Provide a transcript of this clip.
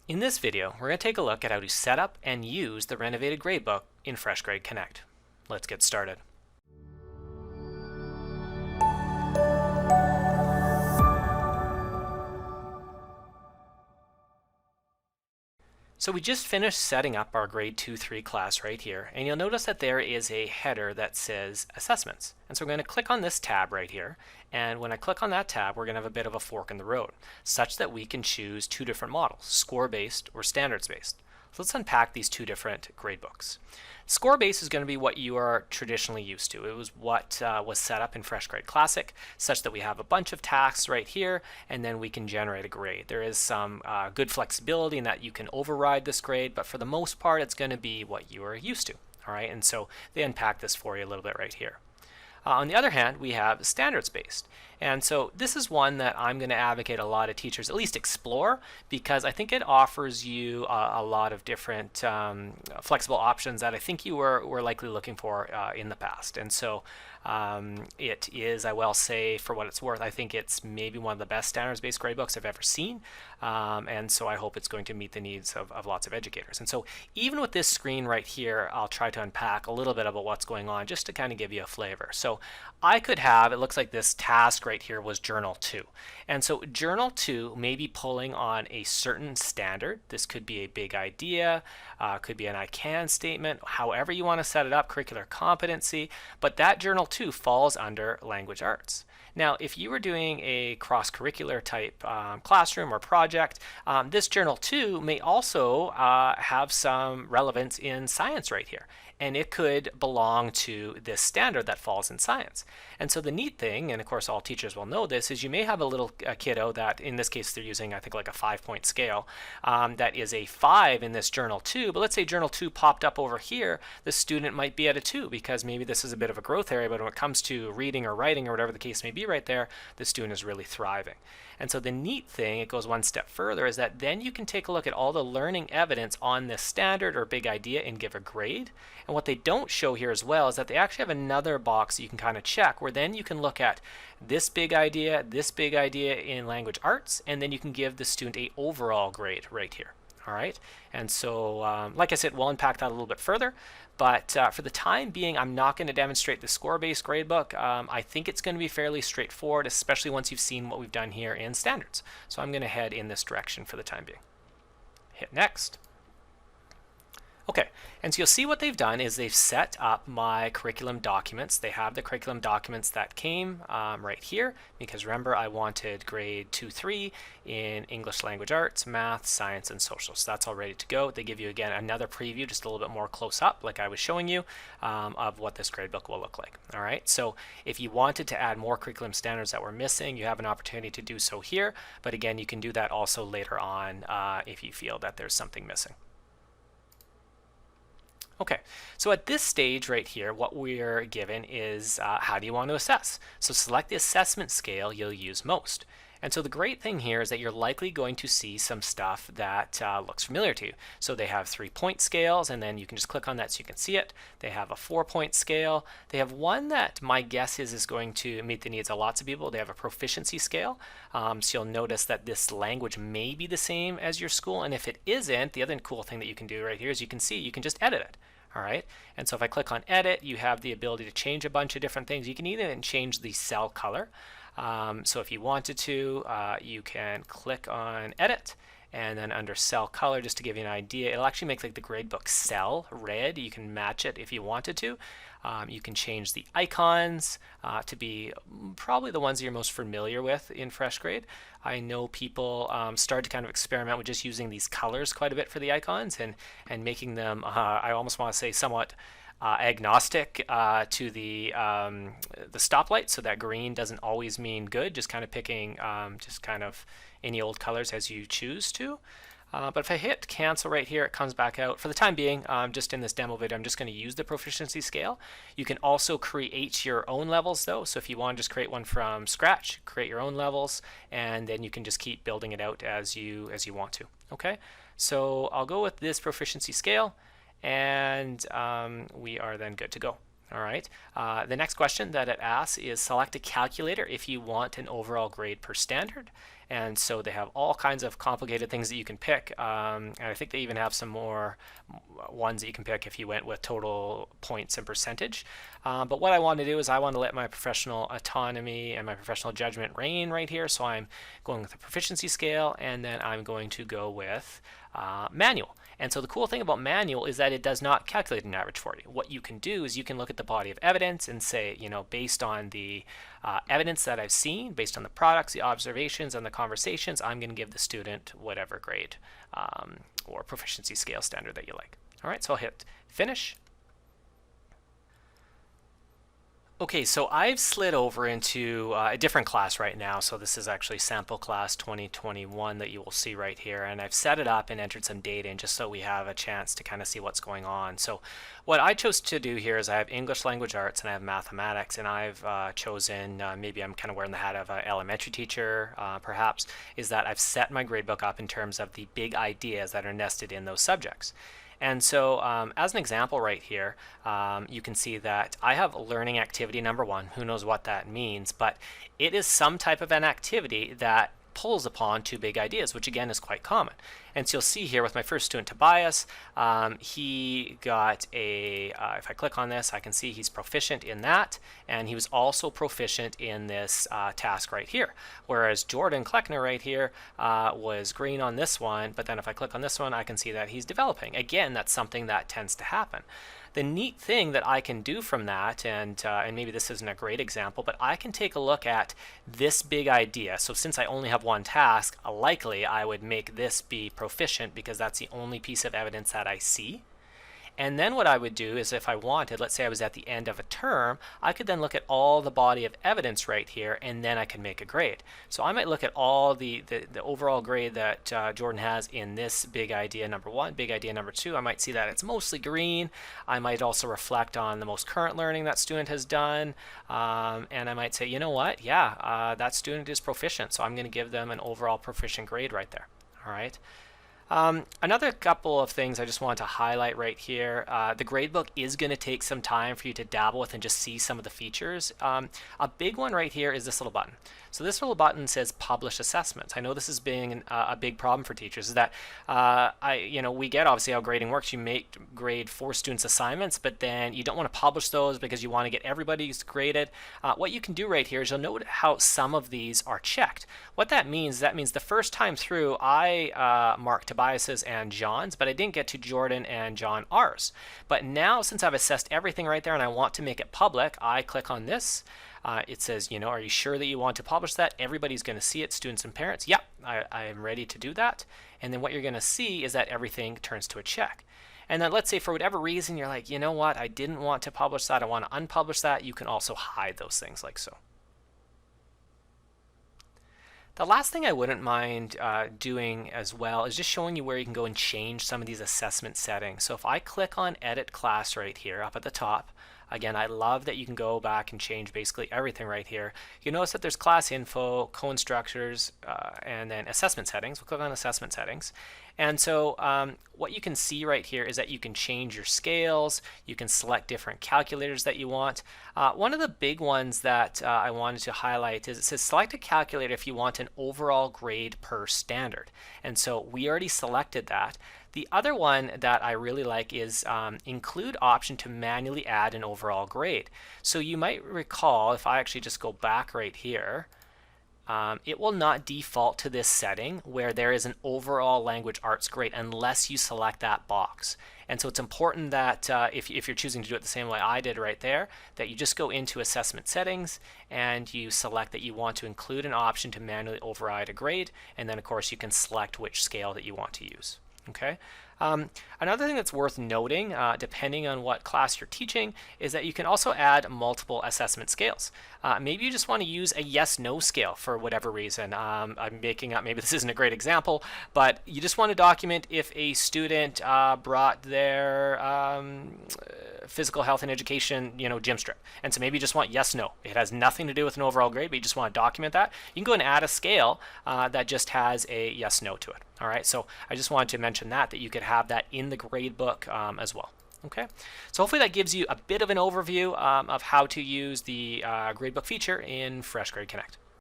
In this video, we're going to take a look at how to set up and use the renovated gradebook in FreshGrade Connect. Let's get started. So we just finished setting up our grade 2-3 class right here, and you'll notice that there is a header that says assessments. And so we're going to click on this tab right here, and when I click on that tab, we're going to have a bit of a fork in the road, such that we can choose two different models, score-based or standards-based. So let's unpack these two different gradebooks. Score-based is going to be what you are traditionally used to. It was what was set up in FreshGrade Classic, such that we have a bunch of tasks right here, and then we can generate a grade. There is some good flexibility in that you can override this grade, but for the most part, it's going to be what you are used to. All right, and so they unpack this for you a little bit right here. On the other hand, we have standards-based. And so this is one that I'm going to advocate a lot of teachers at least explore, because I think it offers you a lot of different flexible options that I think you were likely looking for in the past. And so it is, I will say, for what it's worth, I think it's maybe one of the best standards-based gradebooks I've ever seen. And so I hope it's going to meet the needs of lots of educators. And so even with this screen right here, I'll try to unpack a little bit about what's going on just to kind of give you a flavor. So I could have, it looks like this task right here was Journal 2. And so Journal 2 may be pulling on a certain standard. This could be a big idea, could be an I can statement, however you want to set it up, curricular competency, but that Journal 2 falls under language arts. Now, if you were doing a cross-curricular type classroom or project, this Journal 2 may also have some relevance in science right here. And it could belong to this standard that falls in science. And so the neat thing, and of course all teachers will know this, is you may have a little kiddo that, in this case they're using I think like a 5-point scale, that is a 5 in this Journal 2, but let's say Journal 2 popped up over here, the student might be at a 2 because maybe this is a bit of a growth area, but when it comes to reading or writing or whatever the case may be right there, the student is really thriving. And so the neat thing, it goes one step further, is that then you can take a look at all the learning evidence on this standard or big idea and give a grade. And what they don't show here as well is that they actually have another box that you can kind of check where then you can look at this big idea in language arts, and then you can give the student a overall grade right here. All right, and so like I said, we'll unpack that a little bit further, but for the time being, I'm not going to demonstrate the score-based gradebook. I think it's going to be fairly straightforward, especially once you've seen what we've done here in standards. So I'm going to head in this direction for the time being. Hit next. Okay, and so you'll see what they've done is they've set up my curriculum documents. They have the curriculum documents that came right here, because remember I wanted grade 2-3 in English language arts, math, science, and social. So that's all ready to go. They give you again another preview, just a little bit more close up, like I was showing you, of what this gradebook will look like. All right, so if you wanted to add more curriculum standards that were missing, you have an opportunity to do so here. But again, you can do that also later on if you feel that there's something missing. Okay, so at this stage right here, what we're given is how do you want to assess? So select the assessment scale you'll use most. And so the great thing here is that you're likely going to see some stuff that looks familiar to you. So they have 3-point scales, and then you can just click on that so you can see it. They have a 4-point scale. They have one that my guess is going to meet the needs of lots of people. They have a proficiency scale. So you'll notice that this language may be the same as your school, and if it isn't, the other cool thing that you can do right here is you can see, you can just edit it. All right, and so if I click on edit, you have the ability to change a bunch of different things. You can even change the cell color. So if you wanted to, you can click on edit, and then under cell color, just to give you an idea, it'll actually make like the gradebook cell red. You can match it if you wanted to. You can change the icons to be probably the ones that you're most familiar with in FreshGrade. I know people start to kind of experiment with just using these colors quite a bit for the icons and making them, I almost want to say, somewhat agnostic to the stoplight, so that green doesn't always mean good, just kind of picking just kind of any old colors as you choose to. But if I hit cancel right here, it comes back out. For the time being, just in this demo video, I'm just going to use the proficiency scale. You can also create your own levels though. So if you want to just create one from scratch, create your own levels, and then you can just keep building it out as you want to. Okay, so I'll go with this proficiency scale, and we are then good to go. All right. The next question that it asks is select a calculator if you want an overall grade per standard. And so they have all kinds of complicated things that you can pick. And I think they even have some more ones that you can pick if you went with total points and percentage. But what I want to do is I want to let my professional autonomy and my professional judgment reign right here. So I'm going with a proficiency scale, and then I'm going to go with manual. And so the cool thing about manual is that it does not calculate an average for you. What you can do is you can look at the body of evidence and say, you know, based on the evidence that I've seen, based on the products, the observations, and the conversations, I'm going to give the student whatever grade or proficiency scale standard that you like. All right, so I'll hit finish. Okay, so I've slid over into a different class right now. So this is actually sample class 2021 that you will see right here. And I've set it up and entered some data in just so we have a chance to kind of see what's going on. So what I chose to do here is I have English language arts and I have mathematics. And I've chosen, maybe I'm kind of wearing the hat of an elementary teacher, perhaps, is that I've set my gradebook up in terms of the big ideas that are nested in those subjects. And so as an example right here, you can see that I have learning activity number 1. Who knows what that means, but it is some type of an activity that pulls upon 2 big ideas, which again is quite common. And so you'll see here with my first student, Tobias, he got a, if I click on this, I can see he's proficient in that, and he was also proficient in this task right here. Whereas Jordan Kleckner right here was green on this one, but then if I click on this one, I can see that he's developing. Again, that's something that tends to happen. The neat thing that I can do from that, and maybe this isn't a great example, but I can take a look at this big idea. So since I only have one task, likely I would make this be proficient because that's the only piece of evidence that I see. And then what I would do is if I wanted, let's say I was at the end of a term, I could then look at all the body of evidence right here, and then I can make a grade. So I might look at all the overall grade that Jordan has in this big idea number 1, big idea number 2. I might see that it's mostly green. I might also reflect on the most current learning that student has done. And I might say, you know what? Yeah, that student is proficient. So I'm going to give them an overall proficient grade right there. All right. Another couple of things I just want to highlight right here. The gradebook is going to take some time for you to dabble with and just see some of the features. A big one right here is this little button. So this little button says publish assessments. I know this is being a big problem for teachers, is that we get obviously how grading works. You make grade for students' assignments, but then you don't want to publish those because you want to get everybody's graded. What you can do right here is you'll note how some of these are checked. What that means the first time through I marked Tobias's and John's, but I didn't get to Jordan and John R's. But now since I've assessed everything right there and I want to make it public, I click on this. It says, are you sure that you want to publish that? Everybody's going to see it, students and parents. Yep, I am ready to do that. And then what you're going to see is that everything turns to a check. And then let's say for whatever reason you're like, you know what, I didn't want to publish that, I want to unpublish that. You can also hide those things like so. The last thing I wouldn't mind doing as well is just showing you where you can go and change some of these assessment settings. So if I click on Edit Class right here up at the top, again, I love that you can go back and change basically everything right here. You notice that there's class info, co-instructors, and then assessment settings. We'll click on assessment settings. And so what you can see right here is that you can change your scales, you can select different calculators that you want. One of the big ones that I wanted to highlight is it says select a calculator if you want an overall grade per standard. And so we already selected that. The other one that I really like is include option to manually add an overall grade. So you might recall, if I actually just go back right here, it will not default to this setting where there is an overall language arts grade unless you select that box. And so it's important that if you're choosing to do it the same way I did right there, that you just go into assessment settings and you select that you want to include an option to manually override a grade, and then of course you can select which scale that you want to use. Okay. Another thing that's worth noting, depending on what class you're teaching, is that you can also add multiple assessment scales. Maybe you just want to use a yes-no scale for whatever reason. I'm making up, maybe this isn't a great example, but you just want to document if a student brought their physical health and education, gym strip. And so maybe you just want yes-no. It has nothing to do with an overall grade, but you just want to document that. You can go and add a scale that just has a yes-no to it. All right, so I just wanted to mention that you could have that in the gradebook as well. Okay, so hopefully that gives you a bit of an overview of how to use the gradebook feature in FreshGrade Connect.